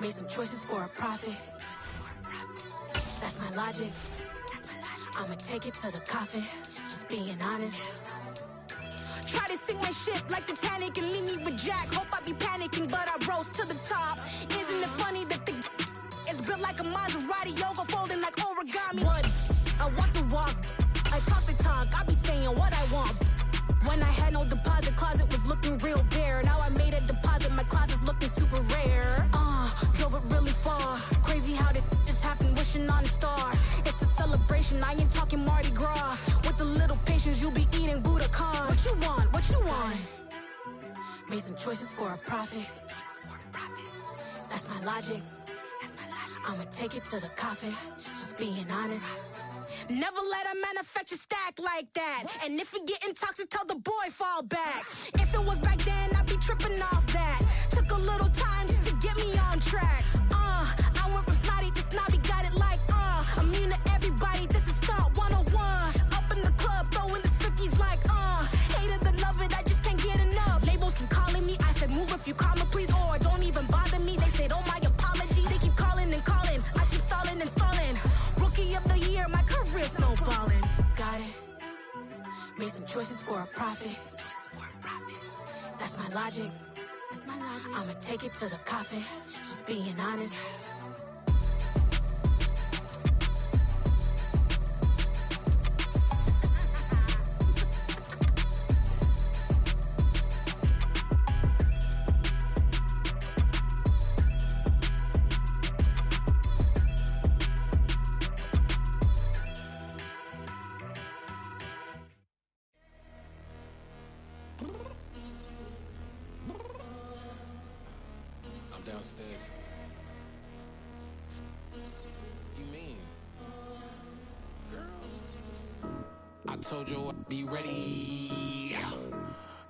Made some choices for a profit. That's my logic. I'ma take it to the coffin. Just being honest. Try to sink my ship like Titanic and leave me with Jack. Hope I be panicking, but I rose to the top. Isn't it funny that the is built like a Maserati, yoga folding like origami? What? I walk the walk, I talk the talk. I be saying what I want. When I had no deposit, closet was looking real bare. Now I made a deposit, my closet's looking super rare. Drove it really far. Crazy how did this happen, wishing on a star. It's a celebration, I ain't talking Mardi Gras. With a little patience, you'll be eating Budokan. What you want? What you want? Made some choices for a profit. That's my logic. I'ma take it to the coffin. Just being honest. Never let a manufacture stack like that. And if it getting toxic, tell the boy fall back. If it was back then, I'd be tripping off that. Took a little time just to get me on track. I went from snotty to snobby, got it like immune to everybody, this is stunt 101. Up in the club, throwing this 50s like hate it, and love it, I just can't get enough. Labels and calling me, I said move if you call me please, or don't even bother me. They said oh my apology, they keep calling and calling. I keep stalling and stalling. Rookie of the year, my career snowballing. Got it. Made some choices for a profit. That's my logic. I'ma take it to the coffin. Just being honest. Downstairs. You mean? Girl, I told you I'd be ready.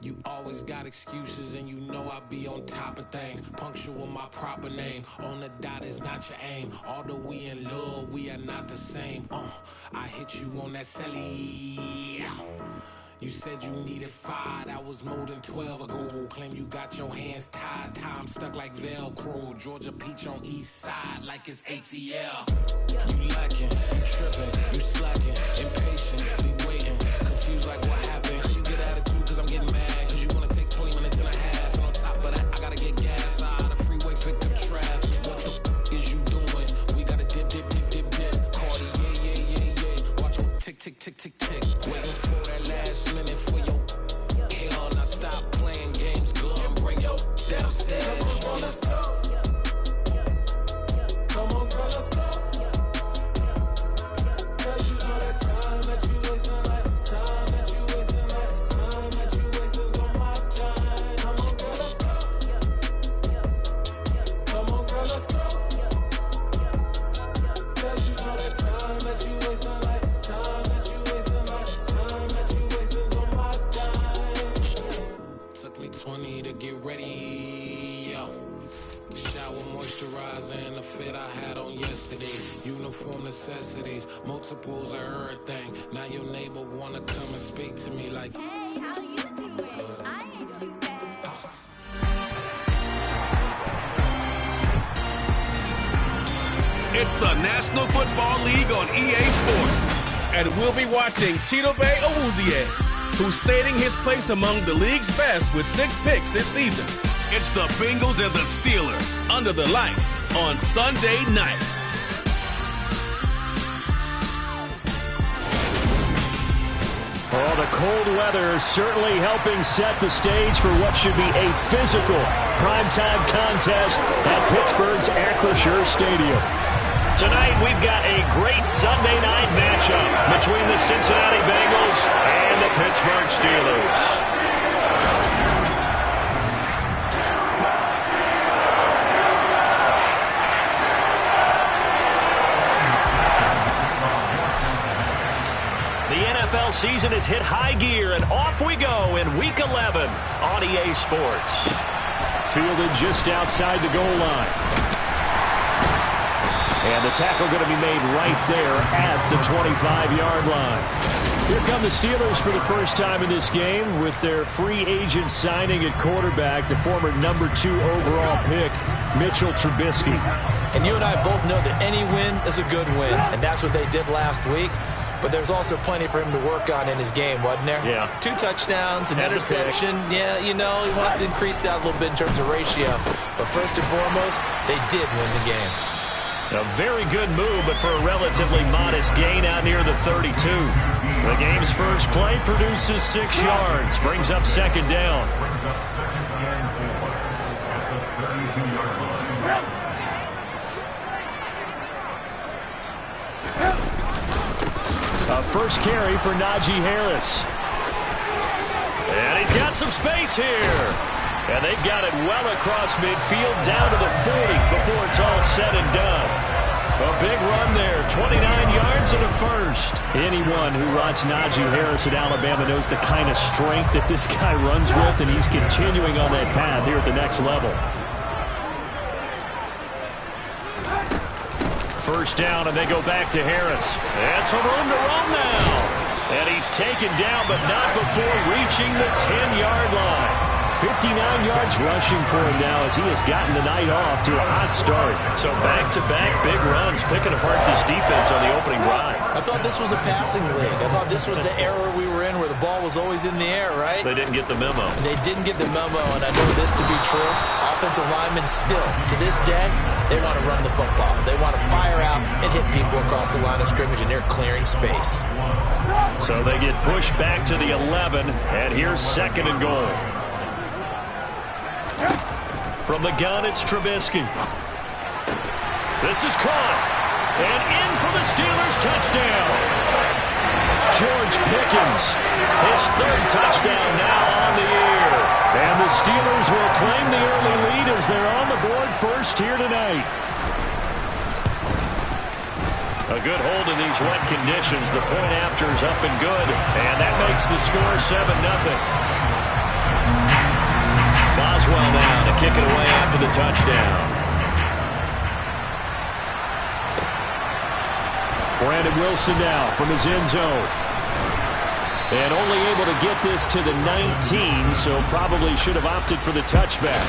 You always got excuses and you know I be on top of things. Punctual my proper name. On the dot is not your aim. Although we in love, we are not the same. I hit you on that celly. You said you needed 5, that was more than 12 ago. Claim you got your hands tied, time stuck like Velcro. Georgia Peach on east side like it's ATL. You lacking, you tripping, you slacking, impatient, be waiting, confused like what happened. You get attitude cause I'm getting mad, cause you wanna take 20 minutes and a half. And on top of that, I gotta get gas out of the freeway, pick up traffic. What the is you doing? We gotta dip, Cardi, yeah. Watch it tick, tick, tick, tick, tick. Waiting for that last minute for your hell. Now stop playing games, go and bring your downstairs. Come on, let's go. Come on, girl, let's go. Cause you know that time that you wasting, like time that you wasting, like time that you wasting on my time. Come on, girl, let's go. Come on, girl, let's go. Cause you know that time that you wasting, like time that you wasting, like time that you wasting on my time. Took me 20 to get ready, yo. Shower, moisturizer, and the fit I had on yesterday. Uniform necessities, multiples of everything. Now your neighbor wanna come and speak to me like, hey, how you doing? I ain't too bad. It's the National Football League on EA Sports. And we'll be watching Chidobe Awuzie, who's stating his place among the league's best with 6 picks this season. It's the Bengals and the Steelers under the lights on Sunday night. Oh, the cold weather is certainly helping set the stage for what should be a physical primetime contest at Pittsburgh's Acrisure Stadium. Tonight, we've got a great Sunday night matchup between the Cincinnati Bengals and the Pittsburgh Steelers. NFL season has hit high gear, and off we go in Week 11 on EA Sports. Fielded just outside the goal line. And the tackle going to be made right there at the 25-yard line. Here come the Steelers for the first time in this game with their free agent signing at quarterback, the former number 2 overall pick, Mitchell Trubisky. And you and I both know that any win is a good win, and that's what they did last week. But there's also plenty for him to work on in his game, wasn't there? Yeah. 2 touchdowns, an interception. Yeah, you know, he wants to increase that a little bit in terms of ratio. But first and foremost, they did win the game. A very good move, but for a relatively modest gain out near the 32. The game's first play produces 6 yards, brings up second down. A first carry for Najee Harris. And he's got some space here. And they've got it well across midfield down to the 40 before it's all said and done. A big run there, 29 yards and a first. Anyone who watched Najee Harris at Alabama knows the kind of strength that this guy runs with, and he's continuing on that path here at the next level. First down, and they go back to Harris. And some room to run now. And he's taken down, but not before reaching the 10-yard line. 59 yards rushing for him now as he has gotten the night off to a hot start. So back-to-back big runs, picking apart this defense on the opening drive. I thought this was a passing league. I thought this was the era we were in where the ball was always in the air, right? They didn't get the memo. They didn't get the memo, and I know this to be true. Offensive linemen still, to this day, they want to run the football. They want to fire out and hit people across the line of scrimmage, and they're clearing space. So they get pushed back to the 11, and here's second and goal. From the gun, it's Trubisky. This is caught. And in for the Steelers touchdown. George Pickens, his 3rd touchdown now on the year. And the Steelers will claim the early lead as they're on the board first here tonight. A good hold in these wet conditions. The point after is up and good. And that makes the score 7-0. Boswell now to kick it away after the touchdown. Brandon Wilson now from his end zone. And only able to get this to the 19, so probably should have opted for the touchback.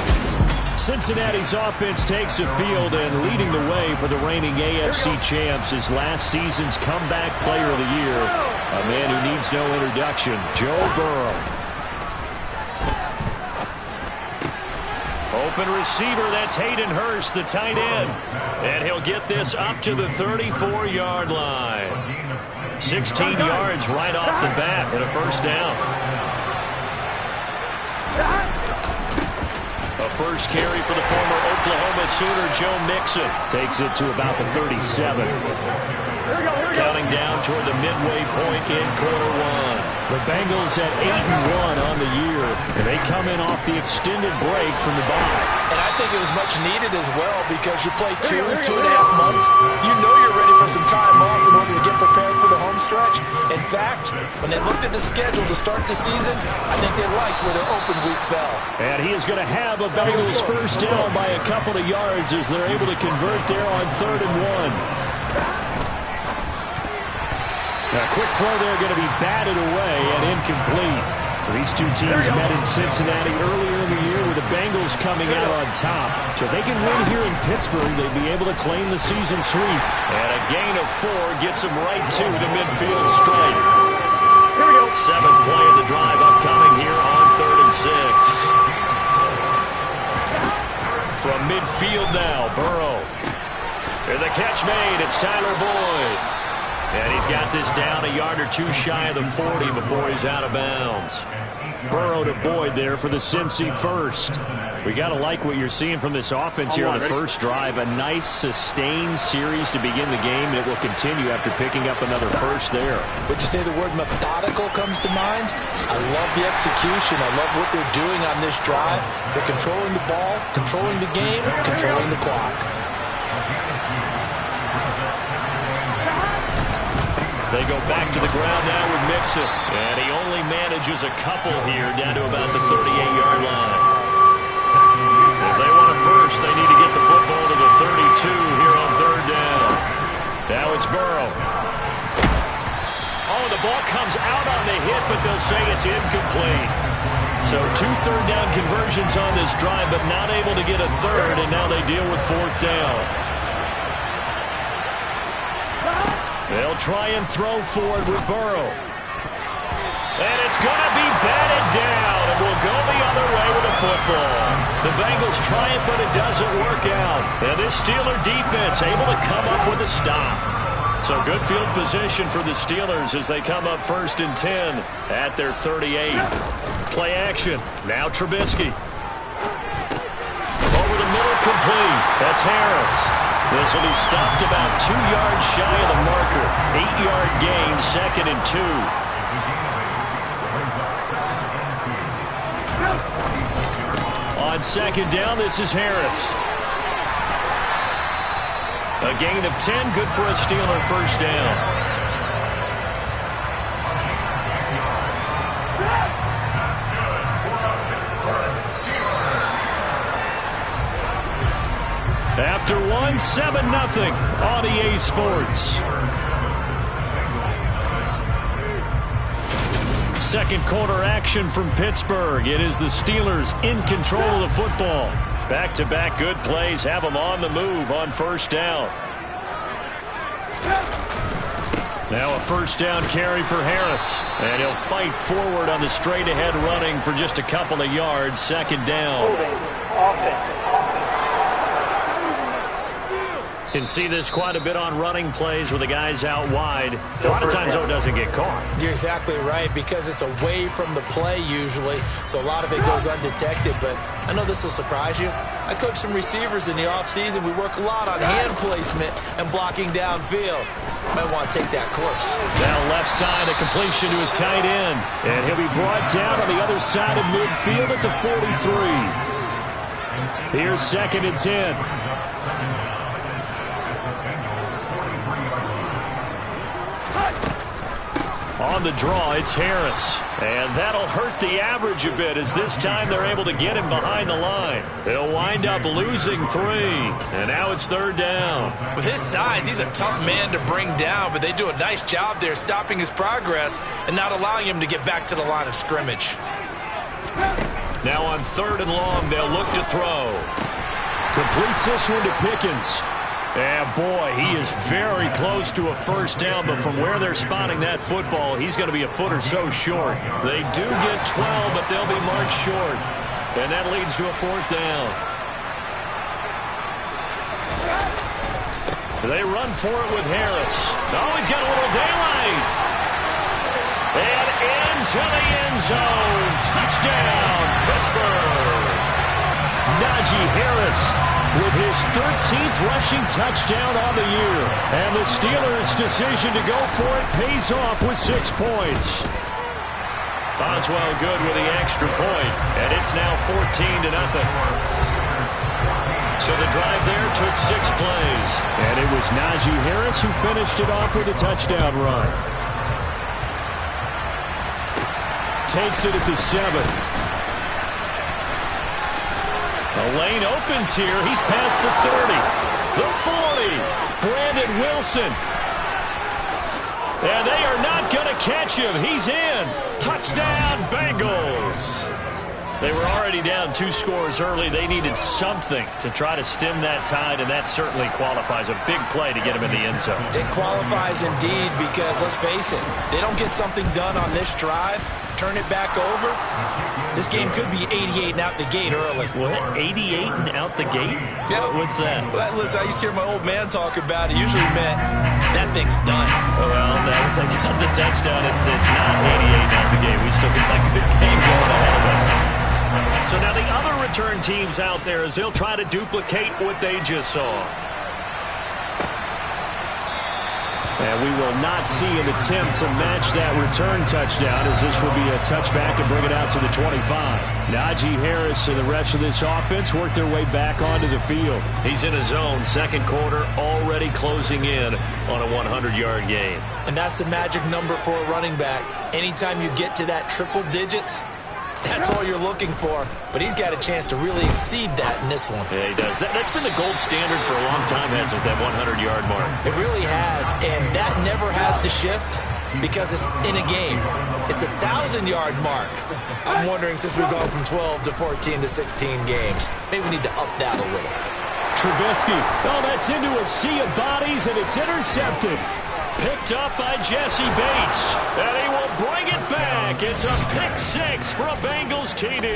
Cincinnati's offense takes the field and leading the way for the reigning AFC champs is last season's comeback player of the year, a man who needs no introduction, Joe Burrow. Open receiver, that's Hayden Hurst, the tight end. And he'll get this up to the 34-yard line. 16 yards right off the bat and a first down. A first carry for the former Oklahoma Sooner, Joe Mixon. Takes it to about the 37. Counting down toward the midway point in quarter 1. The Bengals at 8-1 on the year, and they come in off the extended break from the bye. And I think it was much needed as well because you play 2.5 months. You know you're ready for some time off in order to get prepared for the home stretch. In fact, when they looked at the schedule to start the season, I think they liked where their open week fell. And he is going to have a Bengals first down by a couple of yards as they're able to convert there on 3rd and 1. A quick throw there going to be batted away and incomplete. These two teams met in Cincinnati earlier in the year with the Bengals coming out on top. So if they can win here in Pittsburgh, they'd be able to claim the season sweep. And a gain of 4 gets them right to the midfield straight. 7th play of the drive upcoming here on 3rd and 6. From midfield now, Burrow. And the catch made. It's Tyler Boyd. And he's got this down a yard or 2 shy of the 40 before he's out of bounds. Burrow to Boyd there for the Cincy first. We got to like what you're seeing from this offense here on the first drive. A nice sustained series to begin the game, and it will continue after picking up another first there. Would you say the word methodical comes to mind? I love the execution. I love what they're doing on this drive. They're controlling the ball, controlling the game, controlling the clock. They go back to the ground now with Mixon. And he only manages a couple here down to about the 38-yard line. If they want it first, they need to get the football to the 32 here on 3rd down. say it's incomplete. So 2 third-down conversions on this drive, but not able to get a third, and now they deal with 4th down. They'll try and throw forward with Burrow. And it's going to be batted down, and we'll go the other way with the football. The Bengals try it, but it doesn't work out. And this Steeler defense able to come up with a stop. So good field position for the Steelers as they come up 1st and 10 at their 38. Play action. Now Trubisky. Over the middle, complete. That's Harris. This will be stopped about 2 yards shy of the marker. 8-yard gain, 2nd and 2. On 2nd down, this is Harris. A gain of 10, good for a Steeler 1st down. After 1, 7-0 on EA Sports. Second quarter action from Pittsburgh. It is the Steelers in control of the football. Back-to-back good plays have them on the move on 1st down. Now a 1st down carry for Harris. And he'll fight forward on the straight-ahead running for just a couple of yards. 2nd down. Can see this quite a bit on running plays with the guys out wide. A lot of times, though, it doesn't get caught. You're exactly right, because it's away from the play usually, so a lot of it goes undetected. But I know this will surprise you. I coach some receivers in the offseason. We work a lot on hand placement and blocking downfield. Might want to take that course. Now left side, a completion to his tight end. And he'll be brought down on the other side of midfield at the 43. Here's 2nd and 10. On the draw, it's Harris. And that'll hurt the average a bit, as this time they're able to get him behind the line. They'll wind up losing 3. And now it's 3rd down. With his size, he's a tough man to bring down, but they do a nice job there stopping his progress and not allowing him to get back to the line of scrimmage. Now on 3rd and long, they'll look to throw. Completes this one to Pickens. And boy, he is very close to a 1st down, but from where they're spotting that football, he's going to be a foot or so short. They do get 12, but they'll be marked short. And that leads to a 4th down. They run for it with Harris. Oh, he's got a little daylight. And into the end zone. Touchdown, Pittsburgh. Najee Harris with his 13th rushing touchdown on the year. And the Steelers' decision to go for it pays off with 6 points. Boswell good with the extra point, and it's now 14-0. So the drive there took 6 plays. And it was Najee Harris who finished it off with a touchdown run. Takes it at the 7. The lane opens here. He's past the 30. The 40. Brandon Wilson. And they are not going to catch him. He's in. Touchdown, Bengals. They were already down 2 scores early. They needed something to try to stem that tide, and that certainly qualifies. A big play to get him in the end zone. It qualifies indeed, because let's face it, they don't get something done on this drive, turn it back over, this game could be 88 and out the gate early. What? 88 and out the gate? Yeah. What's that? Well, listen, I used to hear my old man talk about it. Usually meant that thing's done. Well, now that they got the touchdown, it's not 88 and out the gate. We still got a good game going ahead of us. So now the other return teams out there, as they'll try to duplicate what they just saw. And we will not see an attempt to match that return touchdown, as this will be a touchback and bring it out to the 25. Najee Harris and the rest of this offense work their way back onto the field. He's in his zone, 2nd quarter, already closing in on a 100-yard game. And that's the magic number for a running back. Anytime you get to that triple digits, that's all you're looking for. But he's got a chance to really exceed that in this one. Yeah, he does. That's been the gold standard for a long time, hasn't it, that 100-yard mark? It really has, and that never has to shift because it's in a game. It's a 1,000-yard mark. I'm wondering, since we've gone from 12 to 14 to 16 games, maybe we need to up that a little. Trubisky. Oh, that's into a sea of bodies, and it's intercepted. Picked up by Jesse Bates. And he will bring it back. It's a pick six for a Bengals TD.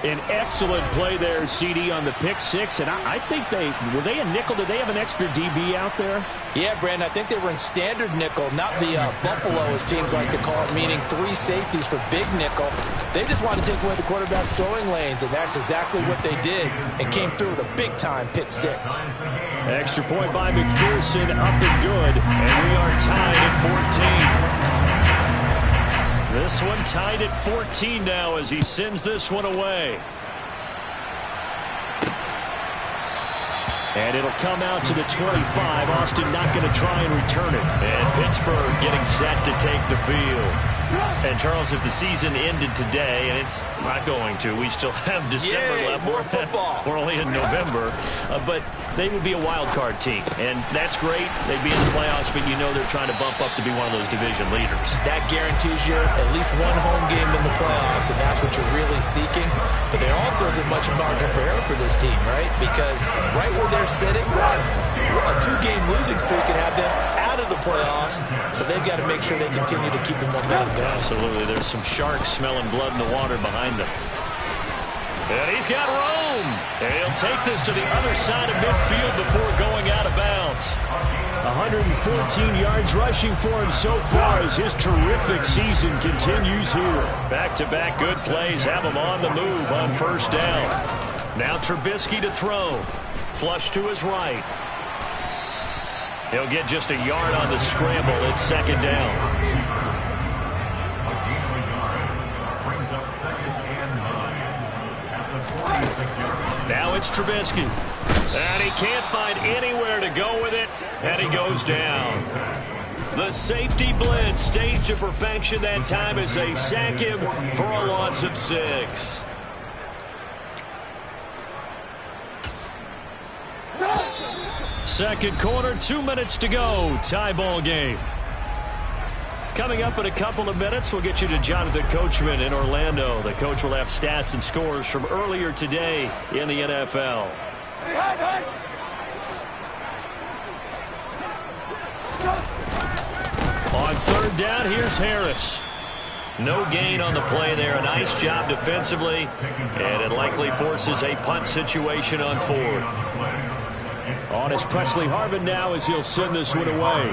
An excellent play there, CD, on the pick six. And I think were they a nickel? Did they have an extra DB out there? Yeah, Brandon, I think they were in standard nickel, not the Buffalo, as teams like to call it, meaning 3 safeties for big nickel. They just wanted to take away the quarterback's throwing lanes, and that's exactly what they did, and came through with a big-time pick six. Extra point by McPherson, up and good, and we are tied at 14. This one tied at 14 now as he sends this one away. And it'll come out to the 25. Austin not going to try and return it. And Pittsburgh getting set to take the field. And, Charles, if the season ended today, and it's not going to, we still have December left. More football. We're only in November. But they would be a wild card team. And that's great. They'd be in the playoffs, but you know they're trying to bump up to be one of those division leaders. That guarantees you at least one home game in the playoffs, and that's what you're really seeking. But there also isn't much margin for error for this team, right? Because right where they're sitting, a 2-game losing streak can have them out of the playoffs, so they've got to make sure they continue to keep the momentum going. Absolutely. There's some sharks smelling blood in the water behind them. And he's got room. And he'll take this to the other side of midfield before going out of bounds. 114 yards rushing for him so far as his terrific season continues here. Back-to-back good plays have him on the move on first down. Now Trubisky to throw. Flush to his right. He'll get just a yard on the scramble. It's second down. Now it's Trubisky. And he can't find anywhere to go with it. And he goes down. The safety blitz staged to perfection that time as they sack him for a loss of 6. Second quarter, 2 minutes to go. Tie ball game. Coming up in a couple of minutes, we'll get you to Jonathan Coachman in Orlando. The coach will have stats and scores from earlier today in the NFL. On third down, here's Harris. No gain on the play there. A nice job defensively, and it likely forces a punt situation on fourth. On is Presley Harvin now as he'll send this one away.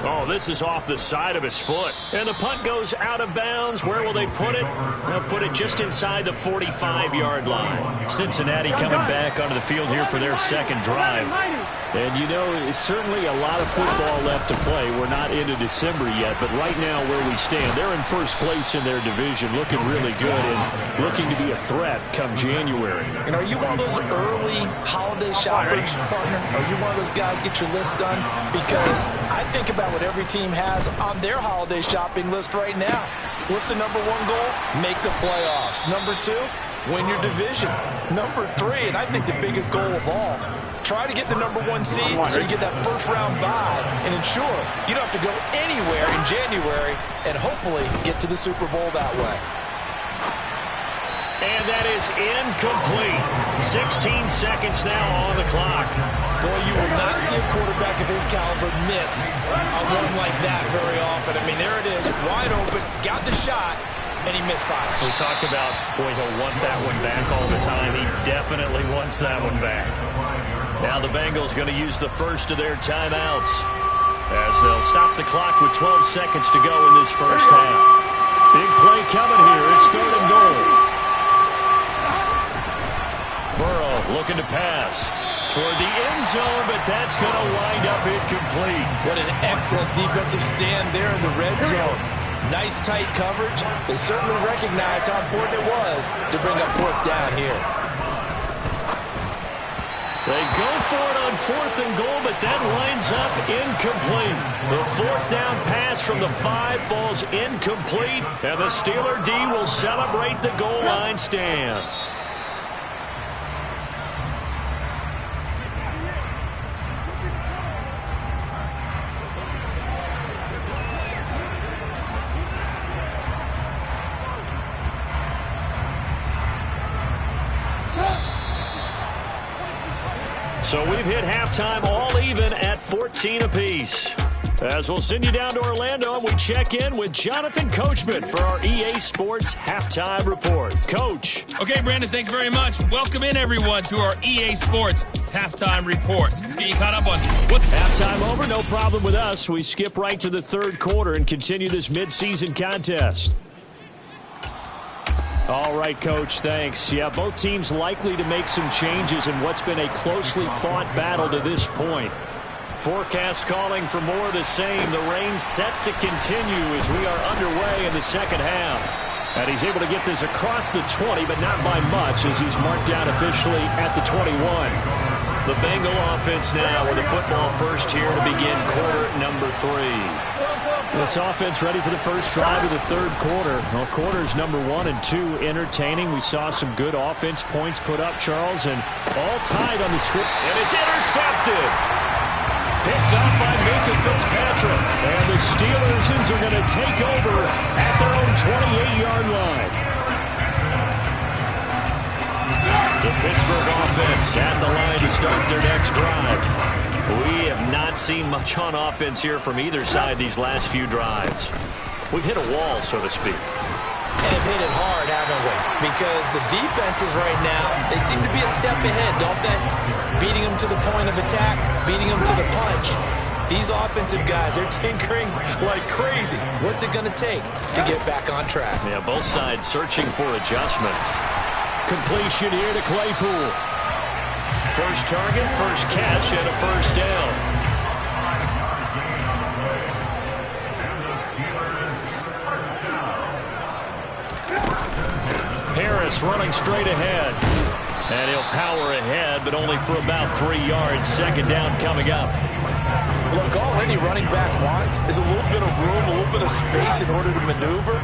Oh, this is off the side of his foot. And the punt goes out of bounds. Where will they put it? They'll put it just inside the 45-yard line. Cincinnati coming back onto the field here for their second drive. And, you know, it's certainly a lot of football left to play. We're not into December yet, but right now where we stand, they're in first place in their division, looking really good and looking to be a threat come January. And are you one of those early holiday shoppers, partner? Are you one of those guys get your list done? Because I think about what every team has on their holiday shopping list right now. What's the number 1 goal? Make the playoffs. Number 2, win your division. Number 3, and I think the biggest goal of all, try to get the number 1 seed so you get that first-round bye and ensure you don't have to go anywhere in January and hopefully get to the Super Bowl that way. And that is incomplete. 16 seconds now on the clock. Boy, you will not see a quarterback of his caliber miss a one like that very often. I mean, there it is, wide open, got the shot, and he misfires. We talk about, boy, he'll want that one back all the time. He definitely wants that one back. Now the Bengals going to use the first of their timeouts as they'll stop the clock with 12 seconds to go in this first half. Big play coming here. It's third and goal. Burrow looking to pass toward the end zone, but that's going to wind up incomplete. What an excellent defensive stand there in the red zone. Nice tight coverage. They certainly recognized how important it was to bring up fourth down here. They go for it on fourth and goal, but that winds up incomplete. The fourth down pass from the 5 falls incomplete, and the Steeler D will celebrate the goal line stand. So we've hit halftime all even at 14 apiece. As we'll send you down to Orlando, and we check in with Jonathan Coachman for our EA Sports Halftime Report. Coach. Okay, Brandon, thanks very much. Welcome in, everyone, to our EA Sports Halftime Report. Let's get you caught up on what... Halftime over, no problem with us. We skip right to the third quarter and continue this midseason contest. All right, Coach, thanks. Yeah, both teams likely to make some changes in what's been a closely fought battle to this point. Forecast calling for more of the same. The rain set to continue as we are underway in the second half. And he's able to get this across the 20, but not by much as he's marked down officially at the 21. The Bengal offense now with a football first here to begin quarter number 3. This offense ready for the first drive of the third quarter. Well, quarters number 1 and 2 entertaining. We saw some good offense points put up, Charles, and all tied on the script. And it's intercepted. Picked up by Minka Fitzpatrick. And the Steelers are going to take over at their own 28-yard line. The Pittsburgh offense at the line to start their next drive. We have not seen much on offense here from either side these last few drives. We've hit a wall, so to speak. And have hit it hard, haven't we? Because the defenses right now, they seem to be a step ahead, don't they? Beating them to the point of attack, beating them to the punch. These offensive guys, they're tinkering like crazy. What's it going to take to get back on track? Yeah, both sides searching for adjustments. Completion here to Claypool. First target, first catch, and a first down. Harris running straight ahead. And he'll power ahead, but only for about 3 yards. Second down coming up. Look, all any running back wants is a little bit of room, a little bit of space in order to maneuver.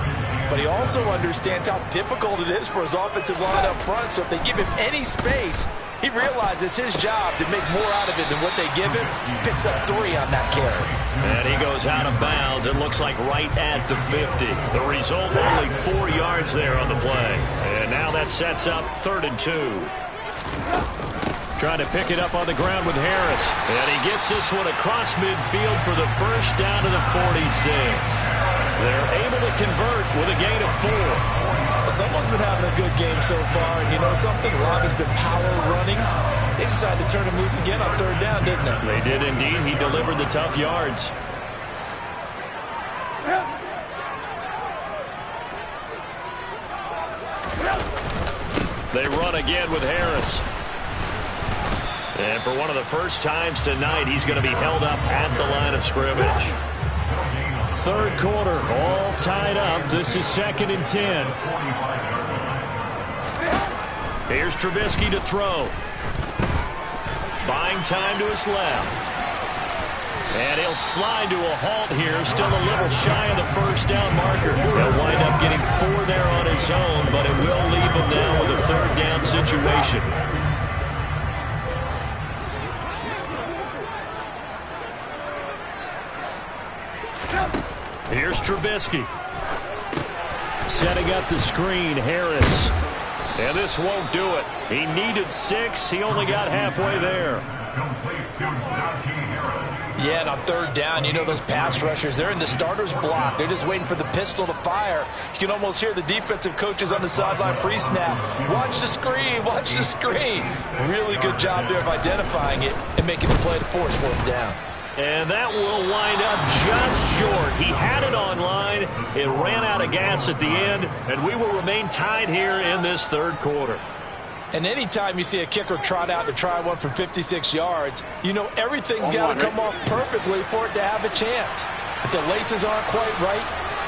But he also understands how difficult it is for his offensive line up front. So if they give him any space, he realizes his job to make more out of it than what they give him. Picks up 3 on that carry. And he goes out of bounds. It looks like right at the 50. The result, only 4 yards there on the play. And now that sets up 3rd and 2. Trying to pick it up on the ground with Harris. And he gets this one across midfield for the first down to the 46. They're able to convert with a gain of 4. Someone's been having a good game so far, and you know something? A lot has been power running. They decided to turn him loose again on 3rd down, didn't they? They did indeed. He delivered the tough yards. They run again with Harris. And for one of the first times tonight, he's going to be held up at the line of scrimmage. Third quarter, all tied up. This is 2nd and 10. Here's Trubisky to throw. Buying time to his left. And he'll slide to a halt here. Still a little shy of the first down marker. He'll wind up getting 4 there on his own, but it will leave him now with a 3rd down situation. Here's Trubisky. Setting up the screen, Harris. And this won't do it. He needed 6. He only got halfway there. Yeah, and on 3rd down, you know those pass rushers, they're in the starter's block. They're just waiting for the pistol to fire. You can almost hear the defensive coaches on the sideline pre-snap. Watch the screen, watch the screen. Really good job there of identifying it and making the play to force 4th down. And that will wind up just short. He had it on line. It ran out of gas at the end, and we will remain tied here in this 3rd quarter. And anytime you see a kicker trot out to try one from 56 yards, you know everything's got to come off perfectly for it to have a chance. If the laces aren't quite right,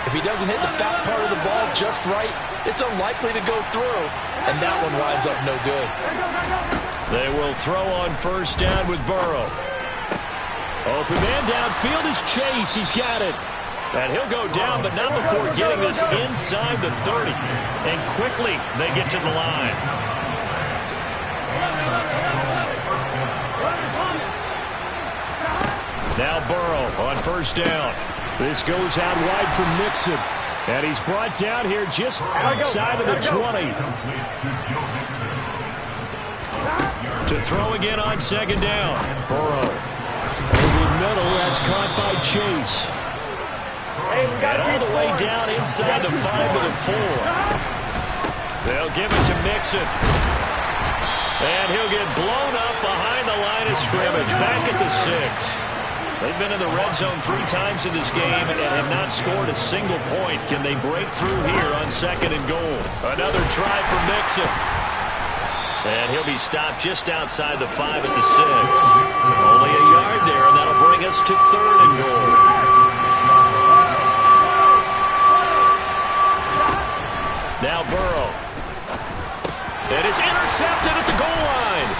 if he doesn't hit the fat part of the ball just right, it's unlikely to go through, and that one winds up no good. They will throw on 1st down with Burrow. Open man downfield is Chase. He's got it. And he'll go down, but not before getting this inside the 30. And quickly they get to the line. Now Burrow on 1st down. This goes out wide for Mixon. And he's brought down here just outside of the 20. To throw again on second down. Burrow. Over the middle, that's caught by Chase. And all the way down inside the 5 to the 4. They'll give it to Mixon. And he'll get blown up behind the line of scrimmage, back at the 6. They've been in the red zone 3 times in this game and have not scored a single point. Can they break through here on second and goal? Another try for Mixon. And he'll be stopped just outside the 5 at the 6. Only a yard there, and that'll bring us to third and goal. Now Burrow. It is intercepted at the goal line.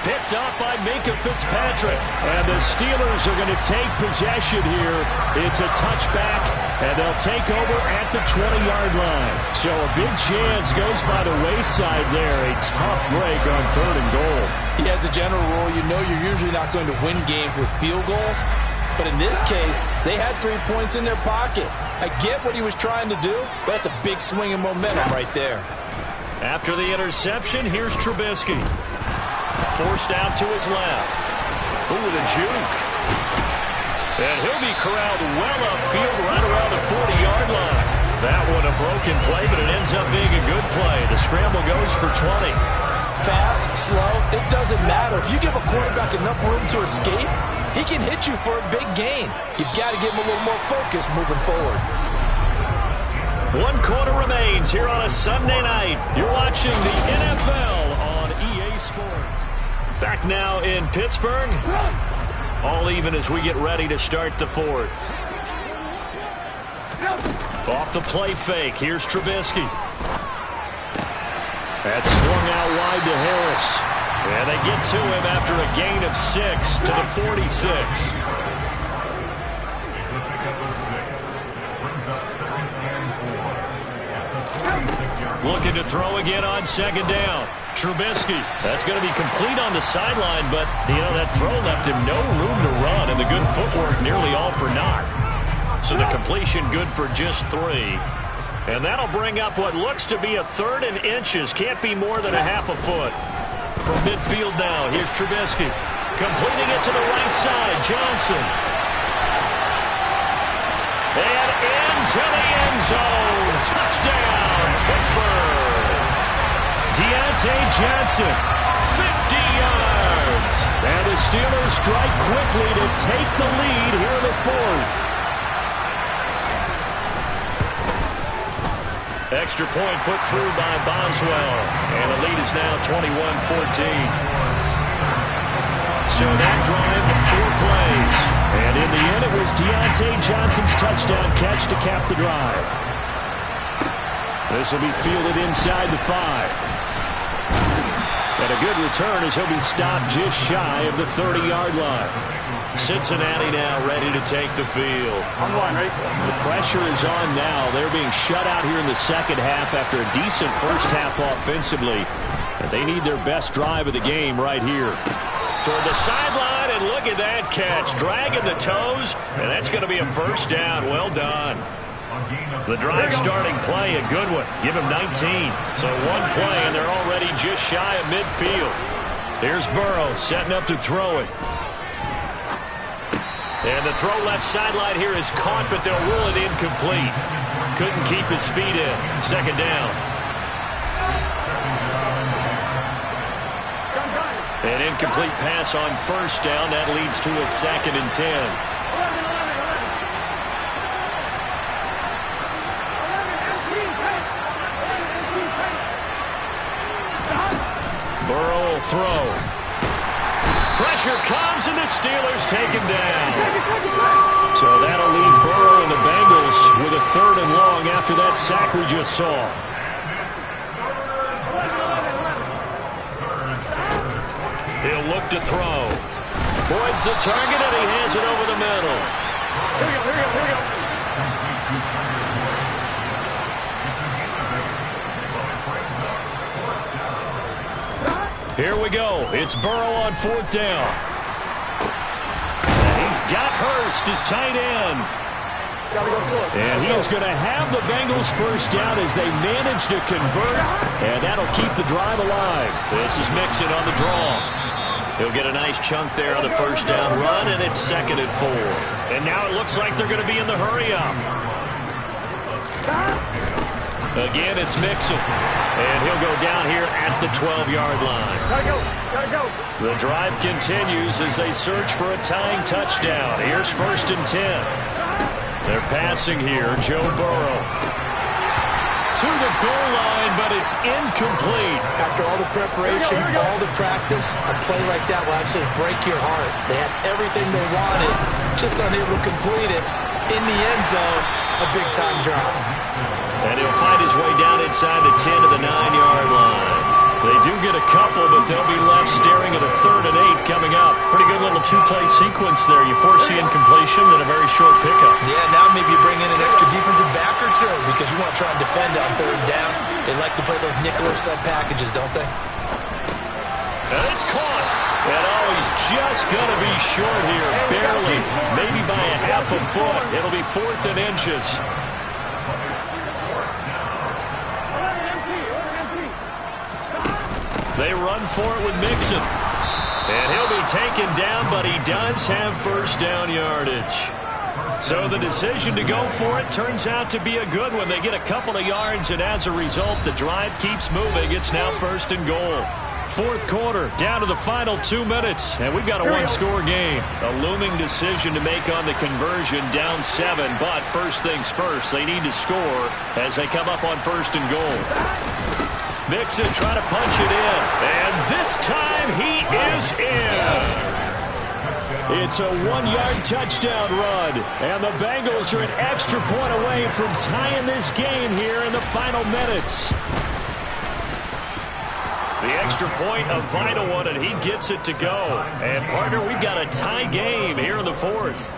Picked up by Minkah Fitzpatrick. And the Steelers are going to take possession here. It's a touchback, and they'll take over at the 20-yard line. So a big chance goes by the wayside there. A tough break on third and goal. Yeah, as a general rule, you know you're usually not going to win games with field goals. But in this case, they had 3 points in their pocket. I get what he was trying to do, but that's a big swing of momentum right there. After the interception, here's Trubisky. Forced out to his left. Ooh, with a juke. And he'll be corralled well upfield right around the 40-yard line. That one a broken play, but it ends up being a good play. The scramble goes for 20. Fast, slow, it doesn't matter. If you give a quarterback enough room to escape, he can hit you for a big gain. You've got to give him a little more focus moving forward. 1 quarter remains here on a Sunday night. You're watching the NFL on EA Sports. Back now in Pittsburgh. All even as we get ready to start the 4th. Off the play fake. Here's Trubisky. That's swung out wide to Harris. And they get to him after a gain of 6 to the 46. Looking to throw again on second down. Trubisky. That's going to be complete on the sideline, but, you know, that throw left him no room to run, and the good footwork nearly all for naught. So the completion good for just 3. And that'll bring up what looks to be a 3rd and inches. Can't be more than a half a foot. From midfield now, here's Trubisky. Completing it to the right side, Johnson. And into the end zone. Touchdown, Pittsburgh. Deontay Johnson, 50 yards. And the Steelers strike quickly to take the lead here in the 4th. Extra point put through by Boswell. And the lead is now 21-14. So that drive, 4 plays. And in the end, it was Deontay Johnson's touchdown catch to cap the drive. This will be fielded inside the 5. And a good return as he'll be stopped just shy of the 30-yard line. Cincinnati now ready to take the field. The pressure is on now. They're being shut out here in the second half after a decent first half offensively. And they need their best drive of the game right here. Toward the sideline, and look at that catch. Dragging the toes, and that's going to be a first down. Well done. The drive starting play, a good one. Give him 19. So 1 play, and they're already just shy of midfield. Here's Burrow setting up to throw it. And the throw left sideline here is caught, but they'll rule it incomplete. Couldn't keep his feet in. Second down. An incomplete pass on first down. That leads to a 2nd and 10. Burrow will throw. Pressure comes, and the Steelers take him down. So that'll leave Burrow and the Bengals with a 3rd and long after that sack we just saw. He'll look to throw. Boyd's the target, and he has it over the middle. Here we go. Here we go. It's Burrow on 4th down. And he's got Hurst, his tight end. And he is going to have the Bengals first down as they manage to convert. And that'll keep the drive alive. This is Mixon on the draw. He'll get a nice chunk there on the first down run, and it's 2nd and 4. And now it looks like they're going to be in the hurry-up. Again, it's Mixon. And he'll go down here at the 12-yard line. Gotta go. The drive continues as they search for a tying touchdown. Here's 1st and 10. They're passing here. Joe Burrow to the goal line, but it's incomplete. After all the preparation, all the practice, a play like that will absolutely break your heart. They had everything they wanted, just unable to complete it. In the end zone, a big-time drop. And he'll find his way down inside the 10 to the 9-yard line. They do get a couple, but they'll be left staring at a 3rd and 8 coming up. Pretty good little 2-play sequence there. You force the incompletion, then a very short pickup. Yeah, now maybe you bring in an extra defensive back or two because you want to try and defend on 3rd down. They like to play those nickel or sub packages, don't they? And it's caught. And he's just going to be short here, barely, maybe by a half a foot. It'll be 4th and inches. They run for it with Mixon. And he'll be taken down, but he does have first down yardage. So the decision to go for it turns out to be a good one. They get a couple of yards, and as a result, the drive keeps moving. It's now 1st and goal. 4th quarter, down to the final 2 minutes, and we've got a one-score game. A looming decision to make on the conversion, down 7, but first things first, they need to score as they come up on 1st and goal. Mixon trying to punch it in, and this time he is in. It's a 1-yard touchdown run, and the Bengals are an extra point away from tying this game here in the final minutes. The extra point, a vital one, and he gets it to go. And, partner, we've got a tie game here in the 4th.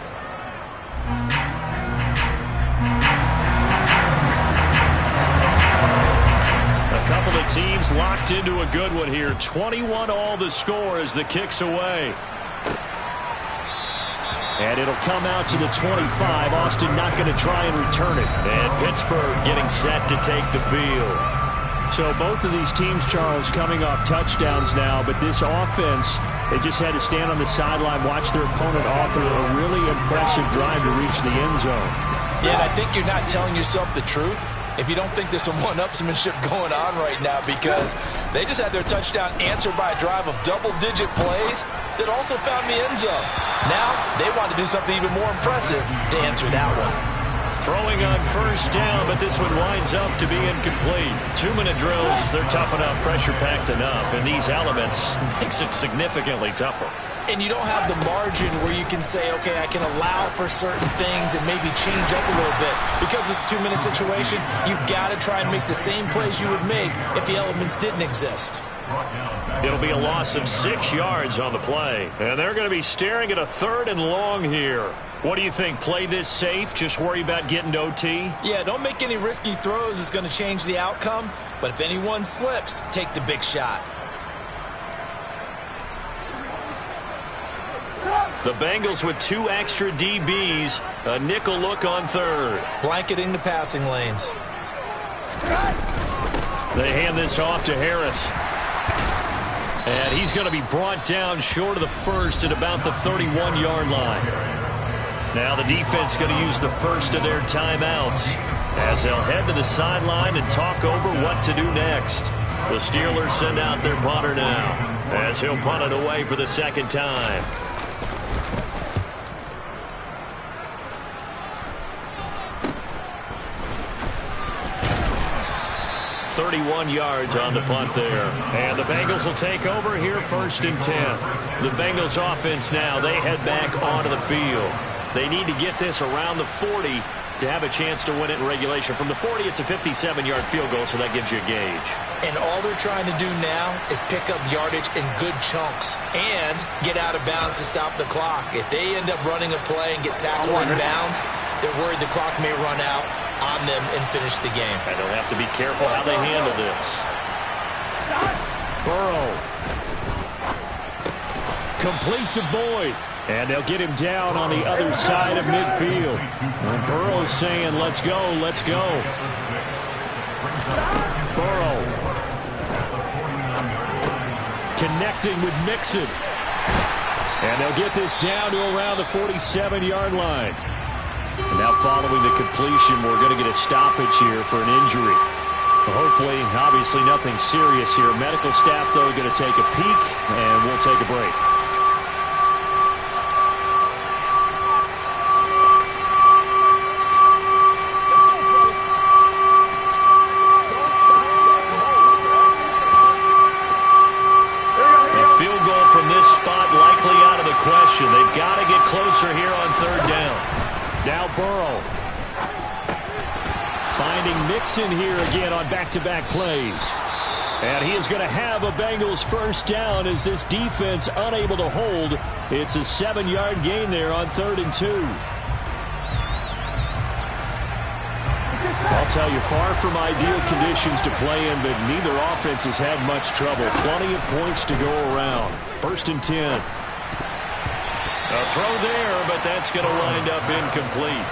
A couple of teams locked into a good one here. 21 all the score as the kick's away. And it'll come out to the 25. Austin not going to try and return it. And Pittsburgh getting set to take the field. So both of these teams, Charles, coming off touchdowns now, but this offense, they just had to stand on the sideline, watch their opponent author a really impressive drive to reach the end zone. Yeah, and I think you're not telling yourself the truth if you don't think there's some one-upsmanship going on right now, because they just had their touchdown answered by a drive of double-digit plays that also found the end zone. Now they want to do something even more impressive to answer that one. Throwing on first down, but this one winds up to be incomplete. 2-minute drills, they're tough enough, pressure-packed enough, and these elements makes it significantly tougher. And you don't have the margin where you can say, okay, I can allow for certain things and maybe change up a little bit. Because it's a 2-minute situation, you've got to try and make the same plays you would make if the elements didn't exist. It'll be a loss of 6 yards on the play. And they're going to be staring at a 3rd and long here. What do you think? Play this safe? Just worry about getting to OT? Yeah, don't make any risky throws. It's going to change the outcome. But if anyone slips, take the big shot. The Bengals with 2 extra DBs. A nickel look on 3rd. Blanketing the passing lanes. They hand this off to Harris. And he's going to be brought down short of the 1st at about the 31-yard line. Now the defense going to use the first of their timeouts as they'll head to the sideline and talk over what to do next. The Steelers send out their punter now as he'll punt it away for the 2nd time. .31 yards on the punt there. And the Bengals will take over here 1st and 10. The Bengals offense now, they head back onto the field. They need to get this around the 40 to have a chance to win it in regulation. From the 40, it's a 57-yard field goal, so that gives you a gauge. And all they're trying to do now is pick up yardage in good chunks and get out of bounds to stop the clock. If they end up running a play and get tackled in bounds, they're worried the clock may run out on them and finish the game. And they'll have to be careful how they handle this. Burrow. Complete to Boyd. And they'll get him down on the other side of midfield. And Burrow's saying, let's go, let's go. Burrow. Connecting with Mixon. And they'll get this down to around the 47-yard line. And now following the completion, we're going to get a stoppage here for an injury. Hopefully, obviously nothing serious here. Medical staff, though, going to take a peek, and we'll take a break. A field goal from this spot likely out of the question. They've got to get closer here on third down. Now Burrow. Finding Mixon here again on back-to-back plays. And he is going to have a Bengals first down as this defense unable to hold. It's a 7-yard gain there on 3rd and 2. I'll tell you, far from ideal conditions to play in, but neither offense has had much trouble. Plenty of points to go around. 1st and 10. A throw there, but that's going to wind up incomplete.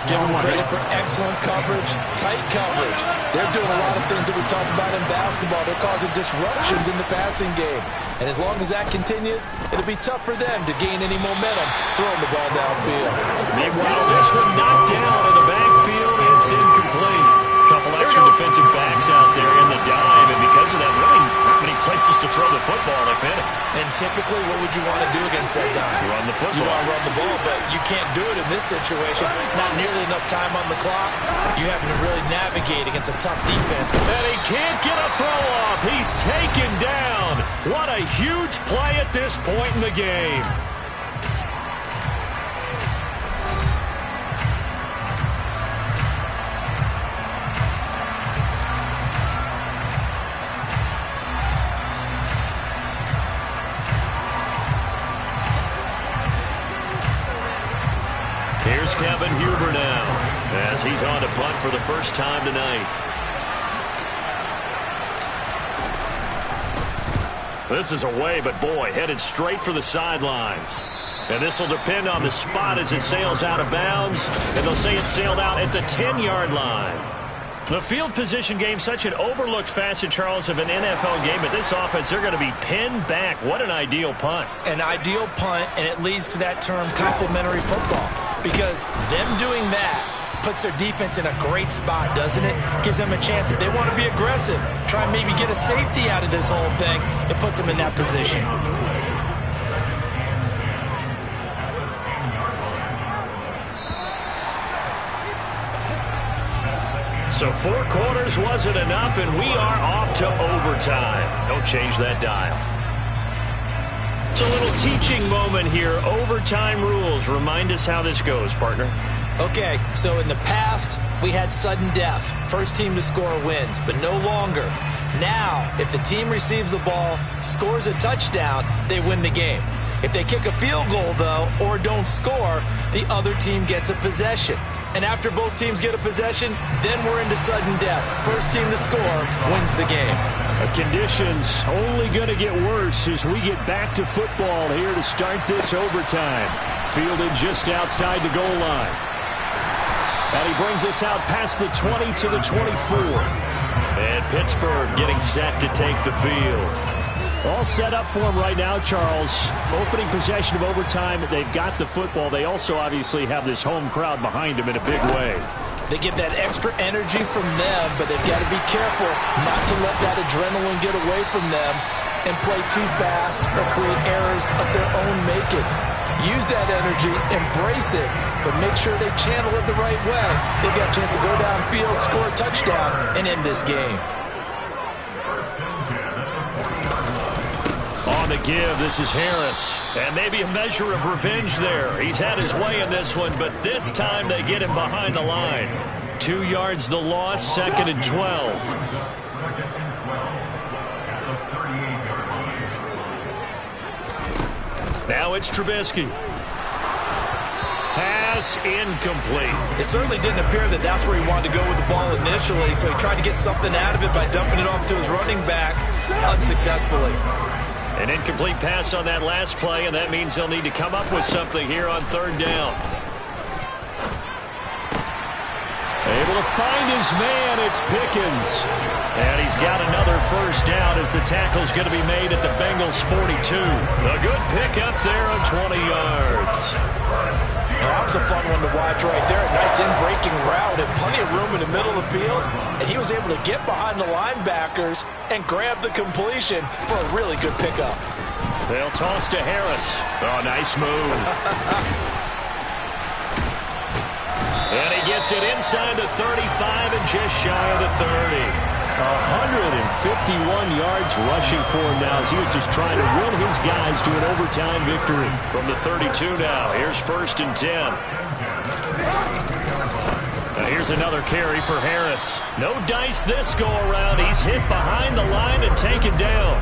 Give them credit for excellent coverage, tight coverage. They're doing a lot of things that we talk about in basketball. They're causing disruptions in the passing game. And as long as that continues, it'll be tough for them to gain any momentum throwing the ball downfield. Meanwhile, this one knocked down in the backfield. It's incomplete. Couple extra defensive backs out there in the dime, and because of that, really not many places to throw the football, if any. And typically, what would you want to do against that dime? Run the football. You want to run the ball, but you can't do it in this situation. Not nearly enough time on the clock. You having to really navigate against a tough defense. And he can't get a throw off. He's taken down. What a huge play at this point in the game. Here's Kevin Huber now, as he's on to punt for the first time tonight. This is away, but boy, headed straight for the sidelines. And this will depend on the spot as it sails out of bounds, and they'll say it sailed out at the 10-yard line. The field position game, such an overlooked facet, Charles, of an NFL game, but this offense, they're going to be pinned back. What an ideal punt. An ideal punt, and it leads to that term complementary football. Because them doing that puts their defense in a great spot, doesn't it? Gives them a chance. If they want to be aggressive, try and maybe get a safety out of this whole thing, it puts them in that position. So 4 quarters wasn't enough, and we are off to overtime. Don't change that dial. It's a little teaching moment here. Overtime rules. Remind us how this goes, partner. Okay, so in the past, we had sudden death. First team to score wins, but no longer. Now, if the team receives the ball, scores a touchdown, they win the game. If they kick a field goal, though, or don't score, the other team gets a possession. And after both teams get a possession, then we're into sudden death. First team to score wins the game. The conditions only going to get worse as we get back to football here to start this overtime. Fielded just outside the goal line. And he brings us out past the 20 to the 24. And Pittsburgh getting set to take the field. All set up for him right now, Charles. Opening possession of overtime. They've got the football. They also obviously have this home crowd behind them in a big way. They get that extra energy from them, but they've got to be careful not to let that adrenaline get away from them and play too fast or create errors of their own making. Use that energy, embrace it, but make sure they channel it the right way. They've got a chance to go downfield, score a touchdown, and end this game. On the give, this is Harris. And maybe a measure of revenge there. He's had his way in this one, but this time they get him behind the line. 2 yards the loss, 2nd and 12. Now it's Trubisky. Pass incomplete. It certainly didn't appear that that's where he wanted to go with the ball initially, so he tried to get something out of it by dumping it off to his running back unsuccessfully. An incomplete pass on that last play, and that means they'll need to come up with something here on 3rd down. Able to find his man, it's Pickens. And he's got another first down as the tackle's going to be made at the Bengals' 42. A good pickup there of 20 yards. That was a fun one to watch right there. A nice in-breaking route and plenty of room in the middle of the field. And he was able to get behind the linebackers and grab the completion for a really good pickup. They'll toss to Harris. Oh, nice move. And he gets it inside the 35 and just shy of the 30. 151 yards rushing for him now as he was just trying to win his guys to an overtime victory. From the 32 now, here's 1st and 10. Now here's another carry for Harris. No dice this go-around. He's hit behind the line and taken down.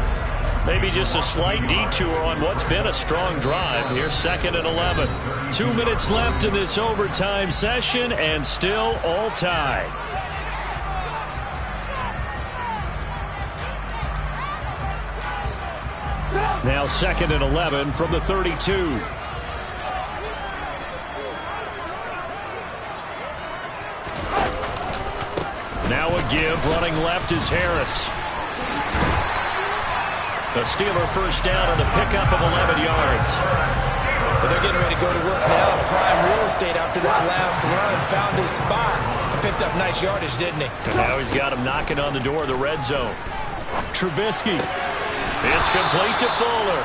Maybe just a slight detour on what's been a strong drive. Here's 2nd and 11. 2 minutes left in this overtime session and still all tied. Now 2nd and 11 from the 32. Now a give, running left is Harris. The Steeler first down on the pickup of 11 yards. But they're getting ready to go to work now in prime real estate after that last run. Found his spot and picked up nice yardage, didn't he? And now he's got him knocking on the door of the red zone. Trubisky. It's complete to Fuller.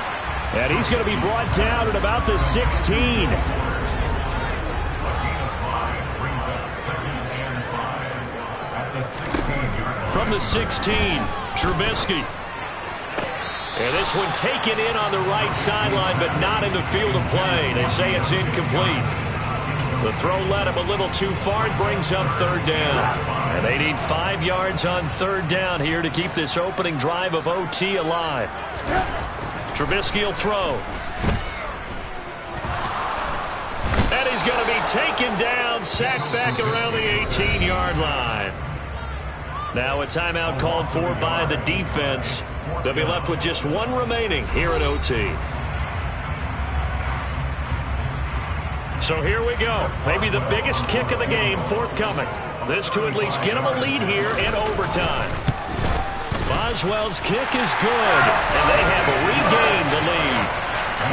And he's going to be brought down at about the 16. From the 16, Trubisky. And this one taken in on the right sideline, but not in the field of play. They say it's incomplete. The throw led him a little too far. It brings up 3rd down. And they need 5 yards on 3rd down here to keep this opening drive of OT alive. Trubisky will throw. And he's going to be taken down, sacked back around the 18-yard line. Now a timeout called for by the defense. They'll be left with just 1 remaining here at OT. So here we go. Maybe the biggest kick of the game forthcoming. This to at least get them a lead here in overtime. Boswell's kick is good, and they have regained the lead.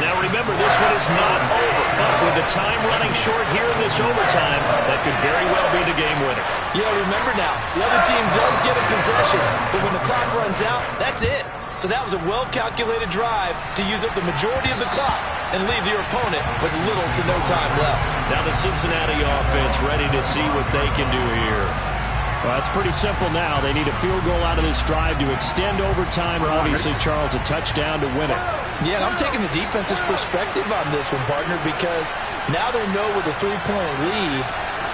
Now remember, this one is not over, but with the time running short here in this overtime, that could very well be the game winner. Yeah, remember now, the other team does get a possession, but when the clock runs out, that's it. So that was a well-calculated drive to use up the majority of the clock and leave your opponent with little to no time left. Now the Cincinnati offense ready to see what they can do here. Well, it's pretty simple now. They need a field goal out of this drive to extend overtime, or obviously, Charles, a touchdown to win it. Yeah, and I'm taking the defense's perspective on this one, partner, because now they know with a 3-point lead,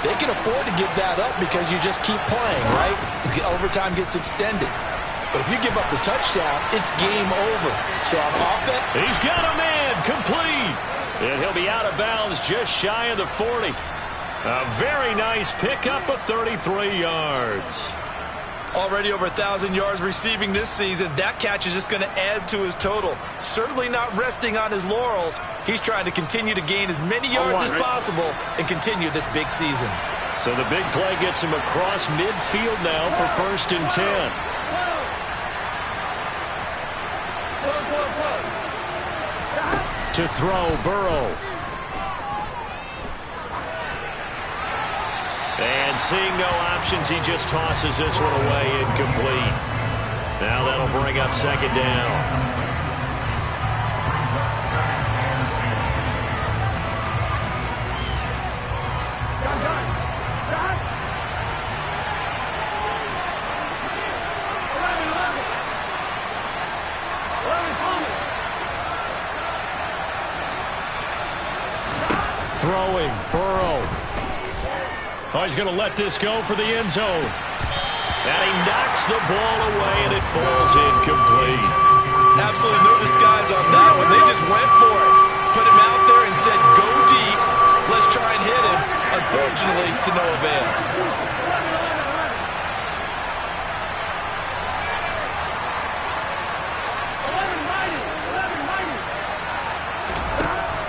they can afford to give that up because you just keep playing, right? Overtime gets extended. But if you give up the touchdown, it's game over. So on offense, he's got a man complete. And he'll be out of bounds just shy of the 40. A very nice pickup of 33 yards. Already over 1,000 yards receiving this season. That catch is just going to add to his total. Certainly not resting on his laurels. He's trying to continue to gain as many yards as possible and continue this big season. So the big play gets him across midfield now for 1st and 10. To throw, Burrow. And seeing no options, he just tosses this one away, incomplete. Now that'll bring up 2nd down. Throwing, Burrow. Oh, he's going to let this go for the end zone. And he knocks the ball away, and it falls incomplete. Absolutely no disguise on that one. They just went for it. Put him out there and said, go deep. Let's try and hit him. Unfortunately, to no avail.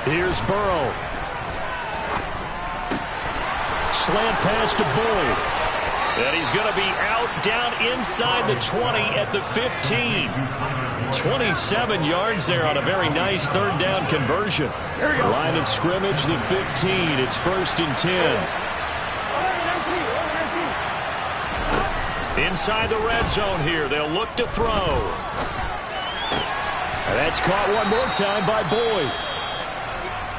Here's Burrow. Slant pass to Bull. And he's going to be out down inside the 20 at the 15. 27 yards there on a very nice third down conversion. Line of scrimmage, the 15. It's 1st and 10. Inside the red zone here. They'll look to throw. And that's caught one more time by Boyd.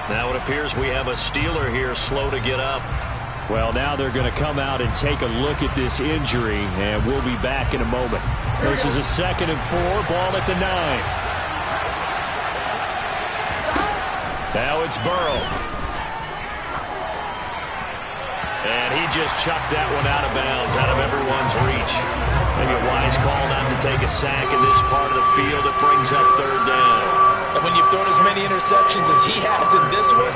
Now it appears we have a Steeler here slow to get up. Well, now they're going to come out and take a look at this injury, and we'll be back in a moment. This is a 2nd and 4, ball at the 9. Now it's Burrow. And he just chucked that one out of bounds, out of everyone's reach. Maybe a wise call not to take a sack in this part of the field. It brings up 3rd down. And when you've thrown as many interceptions as he has in this one,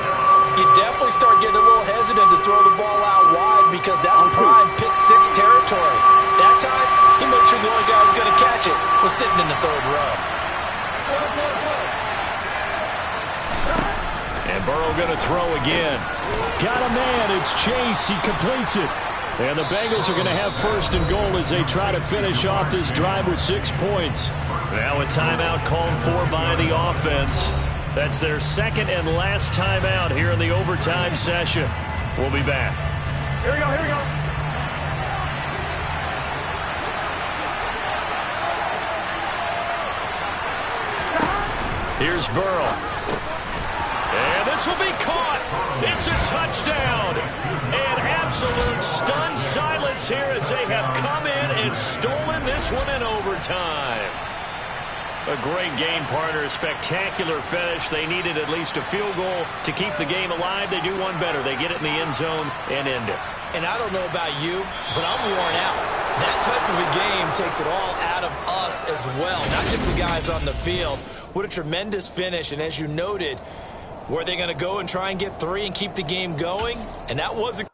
you definitely start getting a little hesitant to throw the ball out wide because that's prime pick-6 territory. That time, he made sure the only guy who was going to catch it was sitting in the 3rd row. And Burrow going to throw again. Got a man. It's Chase. He completes it. And the Bengals are going to have 1st and goal as they try to finish off this drive with 6 points. Now a timeout called for by the offense. That's their 2nd and last timeout here in the overtime session. We'll be back. Here we go, here we go. Here's Burrow. And this will be caught. It's a touchdown. And absolute stunned silence here as they have come in and stolen this one in overtime. A great game, partner. A spectacular finish. They needed at least a field goal to keep the game alive. They do one better. They get it in the end zone and end it. And I don't know about you, but I'm worn out. That type of a game takes it all out of us as well, not just the guys on the field. What a tremendous finish. And as you noted, were they going to go and try and get 3 and keep the game going? And that wasn't...